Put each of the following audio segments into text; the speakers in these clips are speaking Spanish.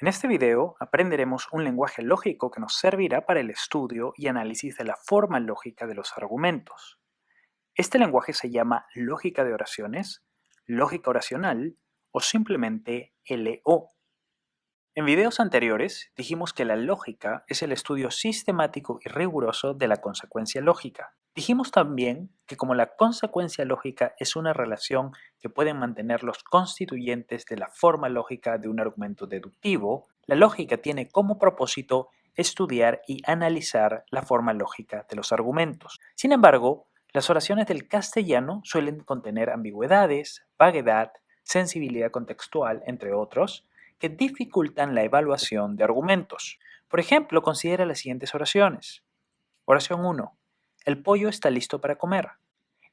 En este video aprenderemos un lenguaje lógico que nos servirá para el estudio y análisis de la forma lógica de los argumentos. Este lenguaje se llama lógica de oraciones, lógica oracional o simplemente LO. En videos anteriores dijimos que la lógica es el estudio sistemático y riguroso de la consecuencia lógica. Dijimos también que como la consecuencia lógica es una relación que pueden mantener los constituyentes de la forma lógica de un argumento deductivo, la lógica tiene como propósito estudiar y analizar la forma lógica de los argumentos. Sin embargo, las oraciones del castellano suelen contener ambigüedades, vaguedad, sensibilidad contextual, entre otros, que dificultan la evaluación de argumentos. Por ejemplo, considera las siguientes oraciones. Oración 1. El pollo está listo para comer.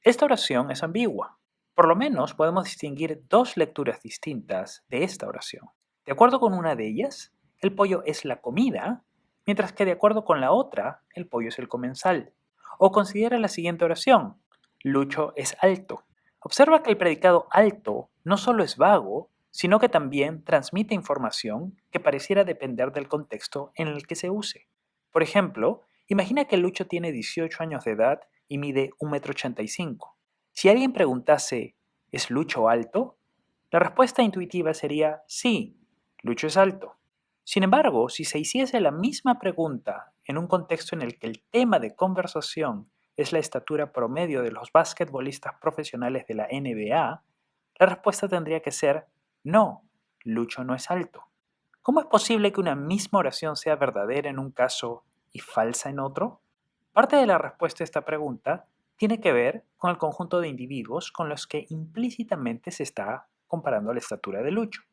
Esta oración es ambigua. Por lo menos podemos distinguir dos lecturas distintas de esta oración. De acuerdo con una de ellas, el pollo es la comida, mientras que de acuerdo con la otra, el pollo es el comensal. O considera la siguiente oración. Lucho es alto. Observa que el predicado alto no solo es vago, sino que también transmite información que pareciera depender del contexto en el que se use. Por ejemplo, imagina que Lucho tiene 18 años de edad y mide 1,85 m. Si alguien preguntase, ¿es Lucho alto? La respuesta intuitiva sería sí, Lucho es alto. Sin embargo, si se hiciese la misma pregunta en un contexto en el que el tema de conversación es la estatura promedio de los basquetbolistas profesionales de la NBA, la respuesta tendría que ser no, Lucho no es alto. ¿Cómo es posible que una misma oración sea verdadera en un caso y falsa en otro? Parte de la respuesta a esta pregunta tiene que ver con el conjunto de individuos con los que implícitamente se está comparando la estatura de Lucho.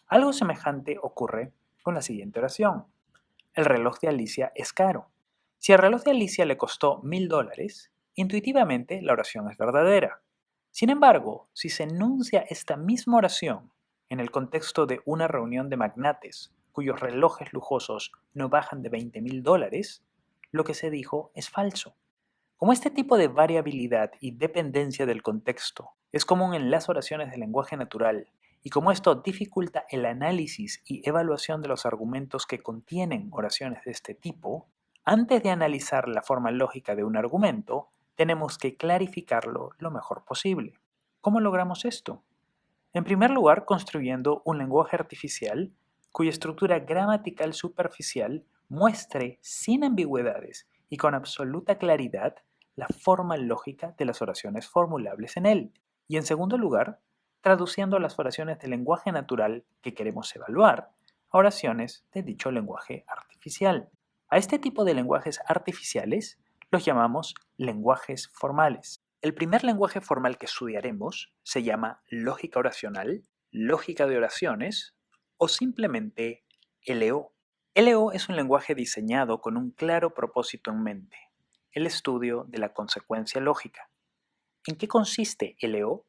Algo semejante ocurre con la siguiente oración. El reloj de Alicia es caro. Si el reloj de Alicia le costó $1000, intuitivamente la oración es verdadera. Sin embargo, si se enuncia esta misma oración en el contexto de una reunión de magnates cuyos relojes lujosos no bajan de $20,000, lo que se dijo es falso. Como este tipo de variabilidad y dependencia del contexto es común en las oraciones de lenguaje natural, y como esto dificulta el análisis y evaluación de los argumentos que contienen oraciones de este tipo, antes de analizar la forma lógica de un argumento, tenemos que clarificarlo lo mejor posible. ¿Cómo logramos esto? En primer lugar, construyendo un lenguaje artificial cuya estructura gramatical superficial muestre sin ambigüedades y con absoluta claridad la forma lógica de las oraciones formulables en él. Y en segundo lugar, traduciendo las oraciones del lenguaje natural que queremos evaluar a oraciones de dicho lenguaje artificial. A este tipo de lenguajes artificiales los llamamos lenguajes formales. El primer lenguaje formal que estudiaremos se llama lógica oracional, lógica de oraciones o simplemente LO. LO es un lenguaje diseñado con un claro propósito en mente, el estudio de la consecuencia lógica. ¿En qué consiste LO?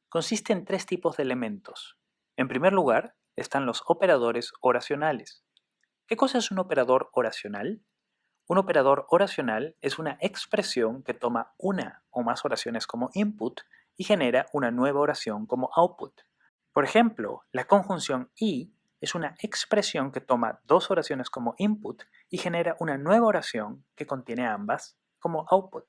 Consiste en tres tipos de elementos. En primer lugar, están los operadores oracionales. ¿Qué cosa es un operador oracional? Un operador oracional es una expresión que toma una o más oraciones como input y genera una nueva oración como output. Por ejemplo, la conjunción y es una expresión que toma dos oraciones como input y genera una nueva oración que contiene ambas como output.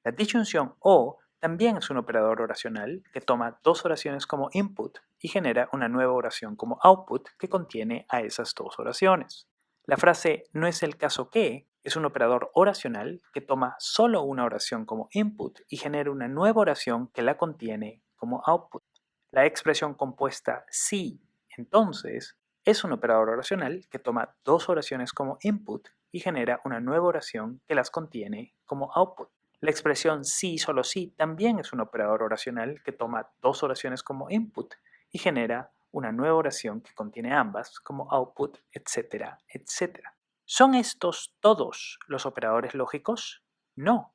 La disyunción o también es un operador oracional que toma dos oraciones como input y genera una nueva oración como output que contiene a esas dos oraciones. La frase no es el caso que es un operador oracional que toma solo una oración como input y genera una nueva oración que la contiene como output. La expresión compuesta si, entonces, es un operador oracional que toma dos oraciones como input y genera una nueva oración que las contiene como output. La expresión sí, solo sí también es un operador oracional que toma dos oraciones como input y genera una nueva oración que contiene ambas como output, etcétera, etcétera. ¿Son estos todos los operadores lógicos? No.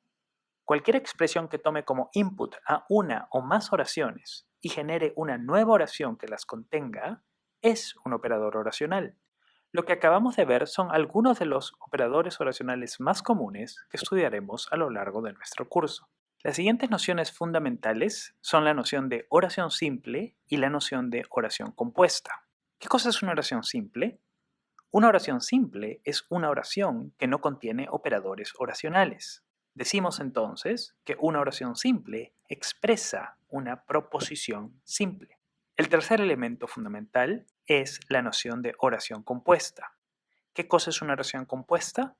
Cualquier expresión que tome como input a una o más oraciones y genere una nueva oración que las contenga es un operador oracional. Lo que acabamos de ver son algunos de los operadores oracionales más comunes que estudiaremos a lo largo de nuestro curso. Las siguientes nociones fundamentales son la noción de oración simple y la noción de oración compuesta. ¿Qué cosa es una oración simple? Una oración simple es una oración que no contiene operadores oracionales. Decimos entonces que una oración simple expresa una proposición simple. El tercer elemento fundamental es la noción de oración compuesta. ¿Qué cosa es una oración compuesta?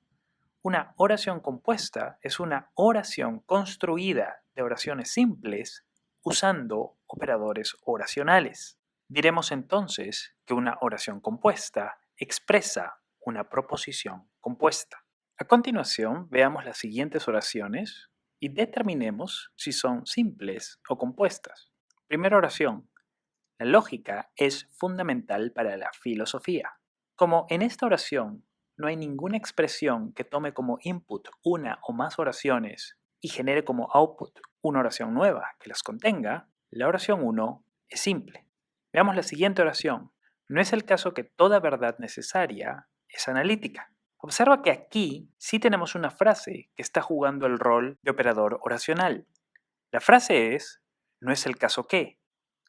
Una oración compuesta es una oración construida de oraciones simples usando operadores oracionales. Diremos entonces que una oración compuesta expresa una proposición compuesta. A continuación, veamos las siguientes oraciones y determinemos si son simples o compuestas. Primera oración. La lógica es fundamental para la filosofía. Como en esta oración no hay ninguna expresión que tome como input una o más oraciones y genere como output una oración nueva que las contenga, la oración 1 es simple. Veamos la siguiente oración. No es el caso que toda verdad necesaria es analítica. Observa que aquí sí tenemos una frase que está jugando el rol de operador oracional. La frase es, no es el caso que.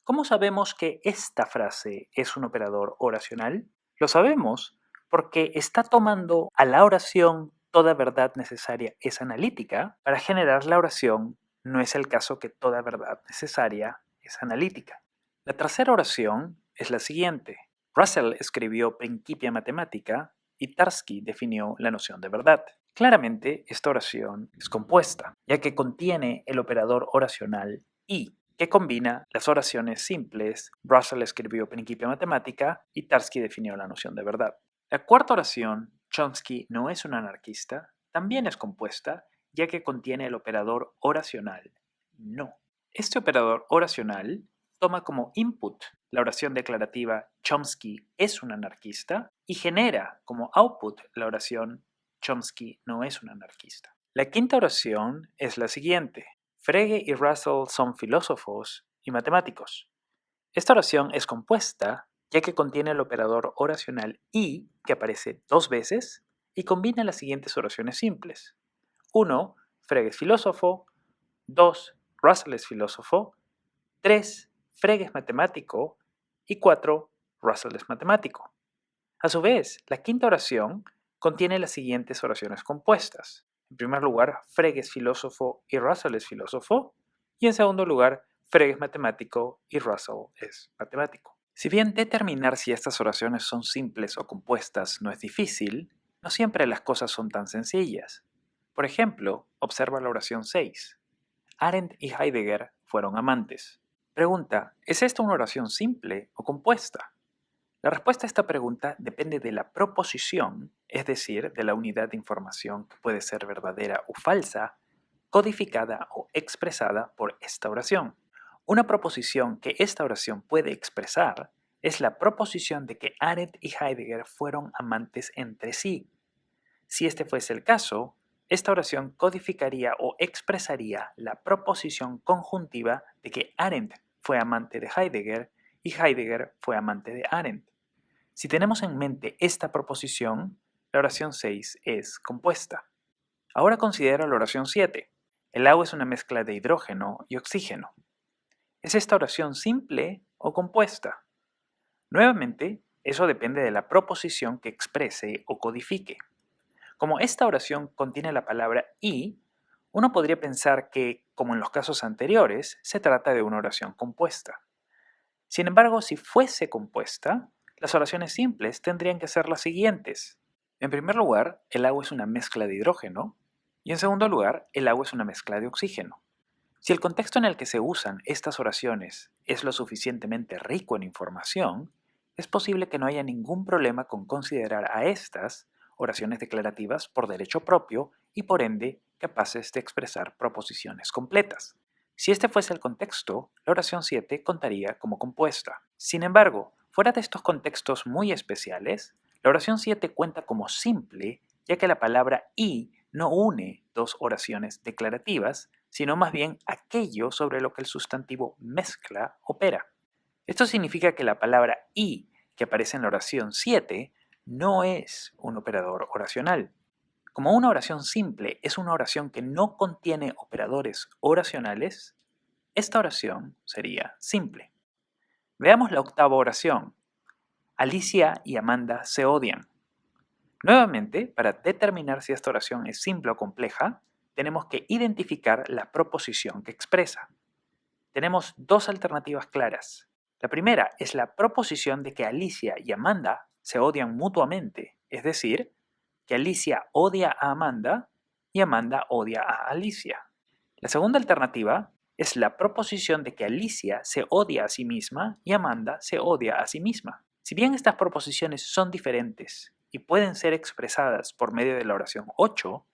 ¿Cómo sabemos que esta frase es un operador oracional? Lo sabemos porque está tomando a la oración toda verdad necesaria es analítica para generar la oración no es el caso que toda verdad necesaria es analítica. La tercera oración es la siguiente. Russell escribió Principia Mathematica y Tarski definió la noción de verdad. Claramente, esta oración es compuesta, ya que contiene el operador oracional y, que combina las oraciones simples. Russell escribió Principia Mathematica y Tarski definió la noción de verdad. La cuarta oración, Chomsky no es un anarquista, también es compuesta, ya que contiene el operador oracional no. Este operador oracional toma como input la oración declarativa Chomsky es un anarquista y genera como output la oración Chomsky no es un anarquista. La quinta oración es la siguiente. Frege y Russell son filósofos y matemáticos. Esta oración es compuesta ya que contiene el operador oracional y, que aparece dos veces, y combina las siguientes oraciones simples. 1. Frege es filósofo. 2. Russell es filósofo. 3. Frege es matemático. Y 4. Russell es matemático. A su vez, la quinta oración contiene las siguientes oraciones compuestas. En primer lugar, Frege es filósofo y Russell es filósofo. Y en segundo lugar, Frege es matemático y Russell es matemático. Si bien determinar si estas oraciones son simples o compuestas no es difícil, no siempre las cosas son tan sencillas. Por ejemplo, observa la oración 6. Arendt y Heidegger fueron amantes. Pregunta, ¿es esta una oración simple o compuesta? La respuesta a esta pregunta depende de la proposición, es decir, de la unidad de información que puede ser verdadera o falsa, codificada o expresada por esta oración. Una proposición que esta oración puede expresar es la proposición de que Arendt y Heidegger fueron amantes entre sí. Si este fuese el caso, esta oración codificaría o expresaría la proposición conjuntiva de que Arendt fue amante de Heidegger y Heidegger fue amante de Arendt. Si tenemos en mente esta proposición, la oración 6 es compuesta. Ahora considera la oración 7. El agua es una mezcla de hidrógeno y oxígeno. ¿Es esta oración simple o compuesta? Nuevamente, eso depende de la proposición que exprese o codifique. Como esta oración contiene la palabra y, uno podría pensar que, como en los casos anteriores, se trata de una oración compuesta. Sin embargo, si fuese compuesta, las oraciones simples tendrían que ser las siguientes. En primer lugar, el agua es una mezcla de hidrógeno y en segundo lugar, el agua es una mezcla de oxígeno. Si el contexto en el que se usan estas oraciones es lo suficientemente rico en información, es posible que no haya ningún problema con considerar a estas oraciones declarativas por derecho propio y por ende capaces de expresar proposiciones completas. Si este fuese el contexto, la oración 7 contaría como compuesta. Sin embargo, fuera de estos contextos muy especiales, la oración 7 cuenta como simple, ya que la palabra y no une dos oraciones declarativas, sino más bien aquello sobre lo que el sustantivo mezcla opera. Esto significa que la palabra y que aparece en la oración 7 no es un operador oracional. Como una oración simple es una oración que no contiene operadores oracionales, esta oración sería simple. Veamos la octava oración. Alicia y Amanda se odian. Nuevamente, para determinar si esta oración es simple o compleja, tenemos que identificar la proposición que expresa. Tenemos dos alternativas claras. La primera es la proposición de que Alicia y Amanda se odian mutuamente, es decir, que Alicia odia a Amanda y Amanda odia a Alicia. La segunda alternativa es la proposición de que Alicia se odia a sí misma y Amanda se odia a sí misma. Si bien estas proposiciones son diferentes y pueden ser expresadas por medio de la oración 8,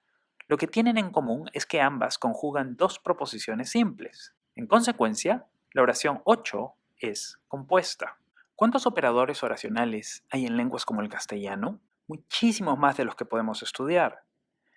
lo que tienen en común es que ambas conjugan dos proposiciones simples. En consecuencia, la oración 8 es compuesta. ¿Cuántos operadores oracionales hay en lenguas como el castellano? Muchísimos más de los que podemos estudiar.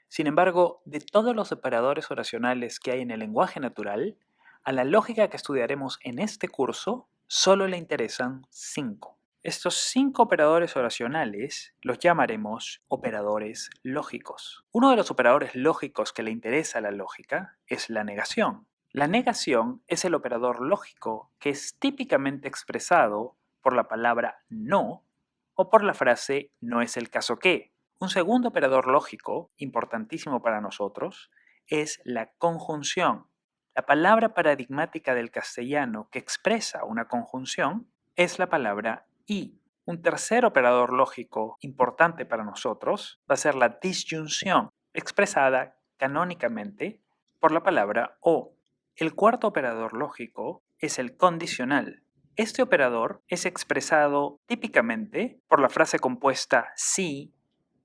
Sin embargo, de todos los operadores oracionales que hay en el lenguaje natural, a la lógica que estudiaremos en este curso solo le interesan 5. Estos 5 operadores oracionales los llamaremos operadores lógicos. Uno de los operadores lógicos que le interesa a la lógica es la negación. La negación es el operador lógico que es típicamente expresado por la palabra no o por la frase no es el caso que. Un segundo operador lógico, importantísimo para nosotros, es la conjunción. La palabra paradigmática del castellano que expresa una conjunción es la palabra y. Un tercer operador lógico importante para nosotros va a ser la disyunción, expresada canónicamente por la palabra o. El cuarto operador lógico es el condicional. Este operador es expresado típicamente por la frase compuesta si,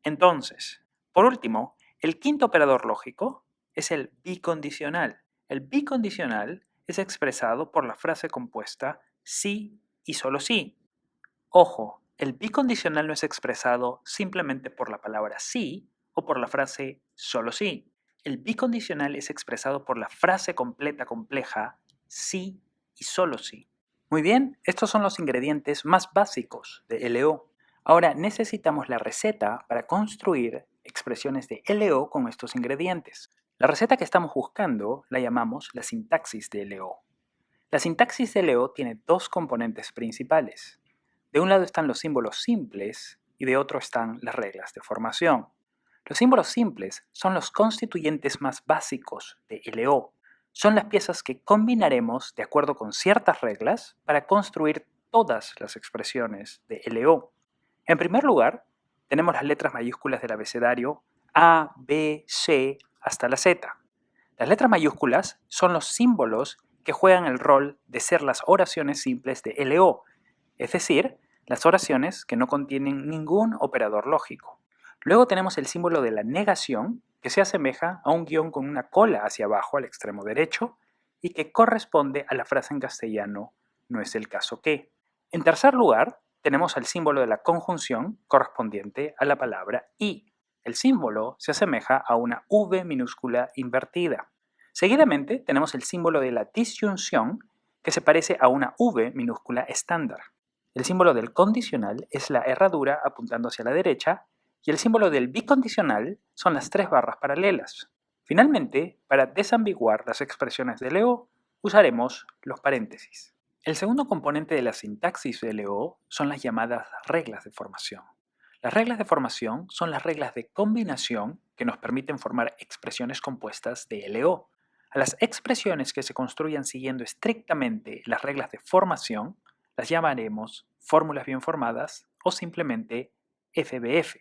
entonces. Por último, el quinto operador lógico es el bicondicional. El bicondicional es expresado por la frase compuesta sí y solo sí. Ojo, el bicondicional no es expresado simplemente por la palabra sí o por la frase solo sí. El bicondicional es expresado por la frase completa compleja sí y solo sí. Muy bien, estos son los ingredientes más básicos de LO. Ahora necesitamos la receta para construir expresiones de LO con estos ingredientes. La receta que estamos buscando la llamamos la sintaxis de LO. La sintaxis de LO tiene dos componentes principales. De un lado están los símbolos simples y de otro están las reglas de formación. Los símbolos simples son los constituyentes más básicos de LO. Son las piezas que combinaremos de acuerdo con ciertas reglas para construir todas las expresiones de LO. En primer lugar, tenemos las letras mayúsculas del abecedario A, B, C hasta la Z. Las letras mayúsculas son los símbolos que juegan el rol de ser las oraciones simples de LO, es decir, las oraciones que no contienen ningún operador lógico. Luego tenemos el símbolo de la negación, que se asemeja a un guión con una cola hacia abajo al extremo derecho y que corresponde a la frase en castellano no es el caso que. En tercer lugar, tenemos el símbolo de la conjunción correspondiente a la palabra y. El símbolo se asemeja a una V minúscula invertida. Seguidamente tenemos el símbolo de la disyunción, que se parece a una V minúscula estándar. El símbolo del condicional es la herradura apuntando hacia la derecha y el símbolo del bicondicional son las 3 barras paralelas. Finalmente, para desambiguar las expresiones de LO, usaremos los paréntesis. El segundo componente de la sintaxis de LO son las llamadas reglas de formación. Las reglas de formación son las reglas de combinación que nos permiten formar expresiones compuestas de LO. A las expresiones que se construyan siguiendo estrictamente las reglas de formación las llamaremos fórmulas bien formadas o simplemente FBF.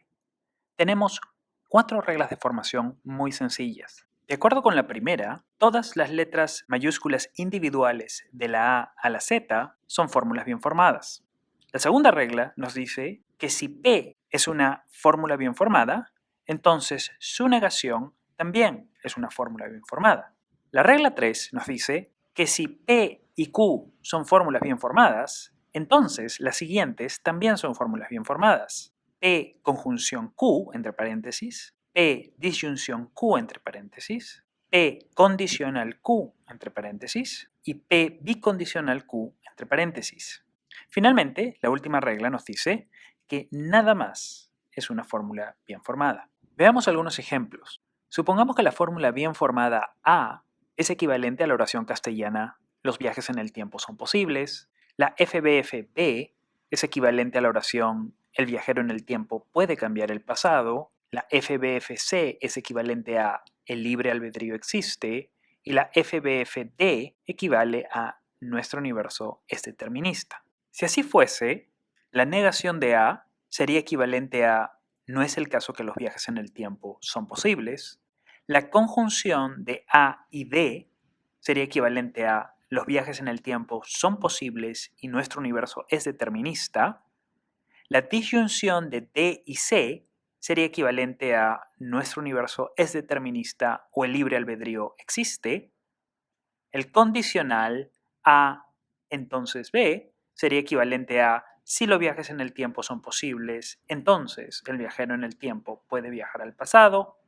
Tenemos 4 reglas de formación muy sencillas. De acuerdo con la primera, todas las letras mayúsculas individuales de la A a la Z son fórmulas bien formadas. La segunda regla nos dice que si P es una fórmula bien formada, entonces su negación también es una fórmula bien formada. La regla 3 nos dice que si P y Q son fórmulas bien formadas, entonces las siguientes también son fórmulas bien formadas. P conjunción Q, entre paréntesis, P disyunción Q, entre paréntesis, P condicional Q, entre paréntesis, y P bicondicional Q, entre paréntesis. Finalmente, la última regla nos dice que nada más es una fórmula bien formada. Veamos algunos ejemplos. Supongamos que la fórmula bien formada A es equivalente a la oración castellana los viajes en el tiempo son posibles. La FBF B es equivalente a la oración el viajero en el tiempo puede cambiar el pasado, la FBFC es equivalente a el libre albedrío existe y la FBFD equivale a nuestro universo es determinista. Si así fuese, la negación de A sería equivalente a no es el caso que los viajes en el tiempo son posibles. La conjunción de A y D sería equivalente a los viajes en el tiempo son posibles y nuestro universo es determinista. La disyunción de D y C sería equivalente a nuestro universo es determinista o el libre albedrío existe. El condicional A, entonces B, sería equivalente a si los viajes en el tiempo son posibles, entonces el viajero en el tiempo puede viajar al pasado.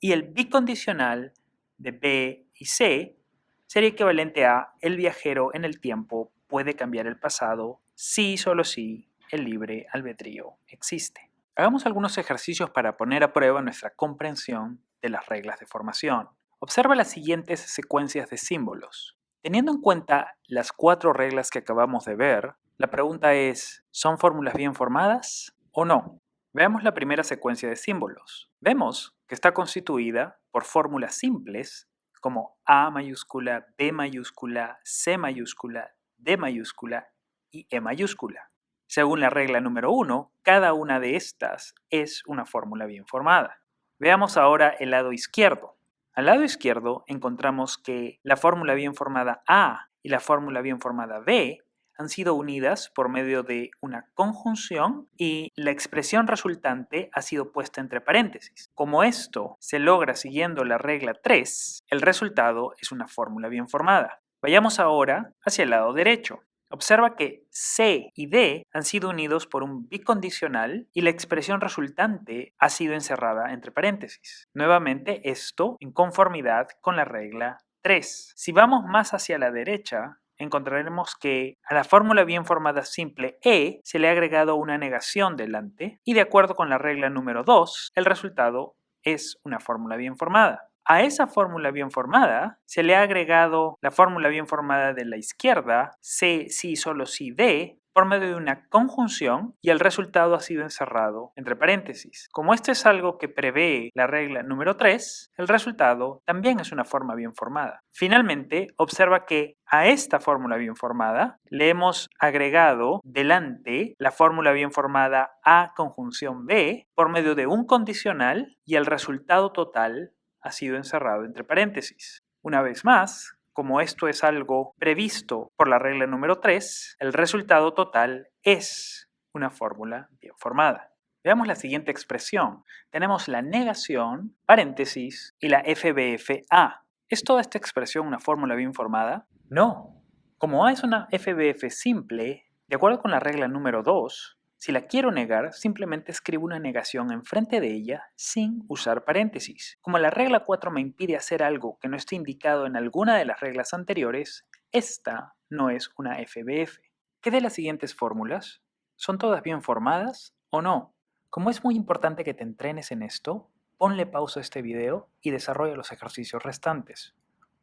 Y el bicondicional de B y C sería equivalente a el viajero en el tiempo puede cambiar el pasado si y solo si el libre albedrío existe. Hagamos algunos ejercicios para poner a prueba nuestra comprensión de las reglas de formación. Observa las siguientes secuencias de símbolos. Teniendo en cuenta las 4 reglas que acabamos de ver, la pregunta es, ¿son fórmulas bien formadas o no? Veamos la primera secuencia de símbolos. Vemos que está constituida por fórmulas simples como A mayúscula, B mayúscula, C mayúscula, D mayúscula y E mayúscula. Según la regla número 1, cada una de estas es una fórmula bien formada. Veamos ahora el lado izquierdo. Al lado izquierdo encontramos que la fórmula bien formada A y la fórmula bien formada B han sido unidas por medio de una conjunción y la expresión resultante ha sido puesta entre paréntesis. Como esto se logra siguiendo la regla 3, el resultado es una fórmula bien formada. Vayamos ahora hacia el lado derecho. Observa que C y D han sido unidos por un bicondicional y la expresión resultante ha sido encerrada entre paréntesis. Nuevamente esto en conformidad con la regla 3. Si vamos más hacia la derecha, encontraremos que a la fórmula bien formada simple E se le ha agregado una negación delante y de acuerdo con la regla número 2, el resultado es una fórmula bien formada. A esa fórmula bien formada se le ha agregado la fórmula bien formada de la izquierda, C, si, solo si, D, por medio de una conjunción y el resultado ha sido encerrado entre paréntesis. Como esto es algo que prevé la regla número 3, el resultado también es una forma bien formada. Finalmente, observa que a esta fórmula bien formada le hemos agregado delante la fórmula bien formada A conjunción B por medio de un condicional y el resultado total ha sido encerrado entre paréntesis. Una vez más, como esto es algo previsto por la regla número 3, el resultado total es una fórmula bien formada. Veamos la siguiente expresión. Tenemos la negación, paréntesis, y la FBFA. ¿Es toda esta expresión una fórmula bien formada? No. Como A es una FBF simple, de acuerdo con la regla número 2, si la quiero negar, simplemente escribo una negación enfrente de ella sin usar paréntesis. Como la regla 4 me impide hacer algo que no esté indicado en alguna de las reglas anteriores, esta no es una FBF. ¿Qué de las siguientes fórmulas? ¿Son todas bien formadas o no? Como es muy importante que te entrenes en esto, ponle pausa a este video y desarrolla los ejercicios restantes.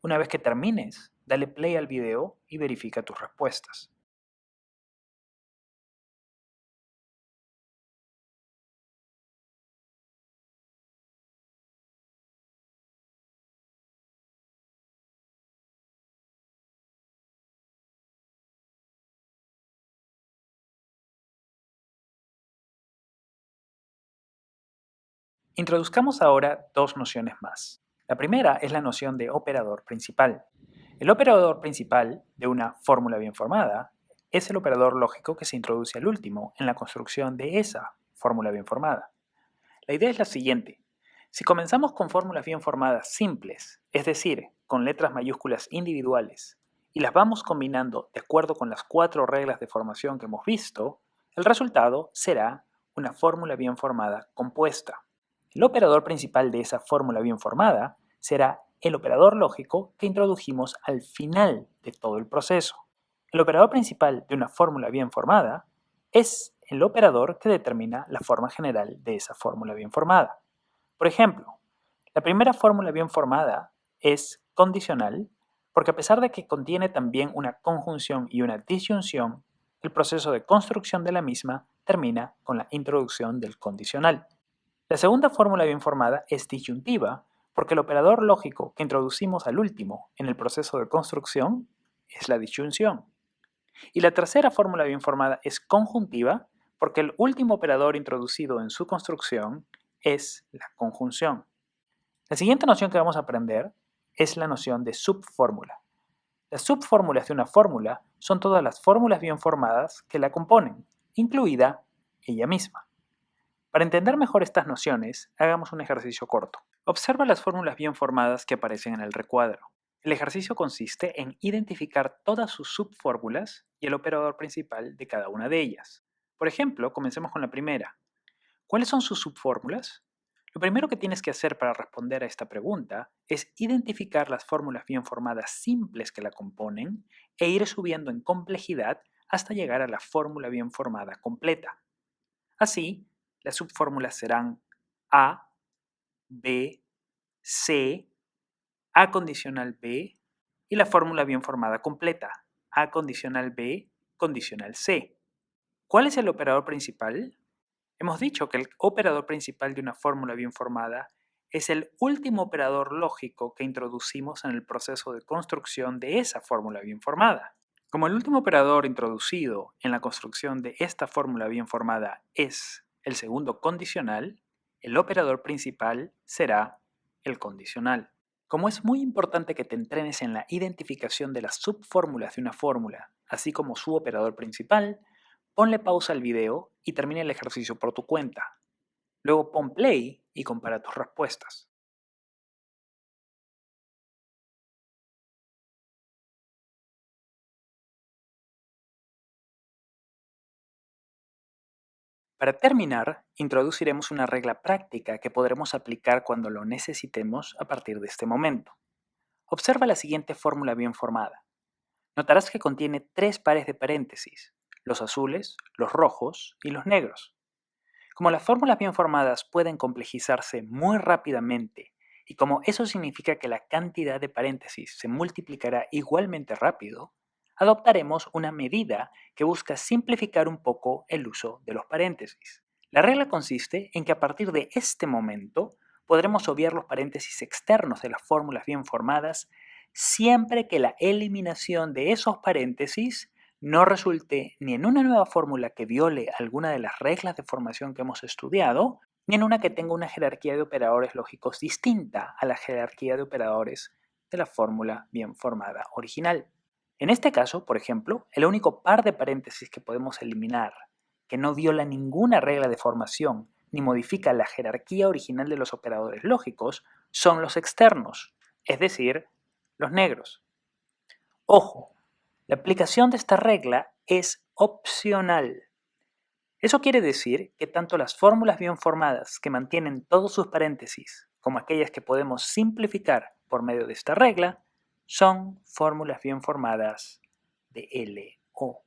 Una vez que termines, dale play al video y verifica tus respuestas. Introduzcamos ahora 2 nociones más. La primera es la noción de operador principal. El operador principal de una fórmula bien formada es el operador lógico que se introduce al último en la construcción de esa fórmula bien formada. La idea es la siguiente. Si comenzamos con fórmulas bien formadas simples, es decir, con letras mayúsculas individuales, y las vamos combinando de acuerdo con las 4 reglas de formación que hemos visto, el resultado será una fórmula bien formada compuesta. El operador principal de esa fórmula bien formada será el operador lógico que introdujimos al final de todo el proceso. El operador principal de una fórmula bien formada es el operador que determina la forma general de esa fórmula bien formada. Por ejemplo, la primera fórmula bien formada es condicional porque a pesar de que contiene también una conjunción y una disyunción, el proceso de construcción de la misma termina con la introducción del condicional. La segunda fórmula bien formada es disyuntiva porque el operador lógico que introducimos al último en el proceso de construcción es la disyunción. Y la tercera fórmula bien formada es conjuntiva porque el último operador introducido en su construcción es la conjunción. La siguiente noción que vamos a aprender es la noción de subfórmula. Las subfórmulas de una fórmula son todas las fórmulas bien formadas que la componen, incluida ella misma. Para entender mejor estas nociones, hagamos un ejercicio corto. Observa las fórmulas bien formadas que aparecen en el recuadro. El ejercicio consiste en identificar todas sus subfórmulas y el operador principal de cada una de ellas. Por ejemplo, comencemos con la primera. ¿Cuáles son sus subfórmulas? Lo primero que tienes que hacer para responder a esta pregunta es identificar las fórmulas bien formadas simples que la componen e ir subiendo en complejidad hasta llegar a la fórmula bien formada completa. Así, las subfórmulas serán A, B, C, A condicional B y la fórmula bien formada completa, A condicional B, condicional C. ¿Cuál es el operador principal? Hemos dicho que el operador principal de una fórmula bien formada es el último operador lógico que introducimos en el proceso de construcción de esa fórmula bien formada. Como el último operador introducido en la construcción de esta fórmula bien formada es el segundo condicional, el operador principal será el condicional. Como es muy importante que te entrenes en la identificación de las subfórmulas de una fórmula, así como su operador principal, ponle pausa al video y termina el ejercicio por tu cuenta. Luego pon play y compara tus respuestas. Para terminar, introduciremos una regla práctica que podremos aplicar cuando lo necesitemos a partir de este momento. Observa la siguiente fórmula bien formada. Notarás que contiene 3 pares de paréntesis, los azules, los rojos y los negros. Como las fórmulas bien formadas pueden complejizarse muy rápidamente y como eso significa que la cantidad de paréntesis se multiplicará igualmente rápido, adoptaremos una medida que busca simplificar un poco el uso de los paréntesis. La regla consiste en que a partir de este momento podremos obviar los paréntesis externos de las fórmulas bien formadas siempre que la eliminación de esos paréntesis no resulte ni en una nueva fórmula que viole alguna de las reglas de formación que hemos estudiado, ni en una que tenga una jerarquía de operadores lógicos distinta a la jerarquía de operadores de la fórmula bien formada original. En este caso, por ejemplo, el único par de paréntesis que podemos eliminar, que no viola ninguna regla de formación ni modifica la jerarquía original de los operadores lógicos, son los externos, es decir, los negros. Ojo, la aplicación de esta regla es opcional. Eso quiere decir que tanto las fórmulas bien formadas que mantienen todos sus paréntesis como aquellas que podemos simplificar por medio de esta regla son fórmulas bien formadas de LO.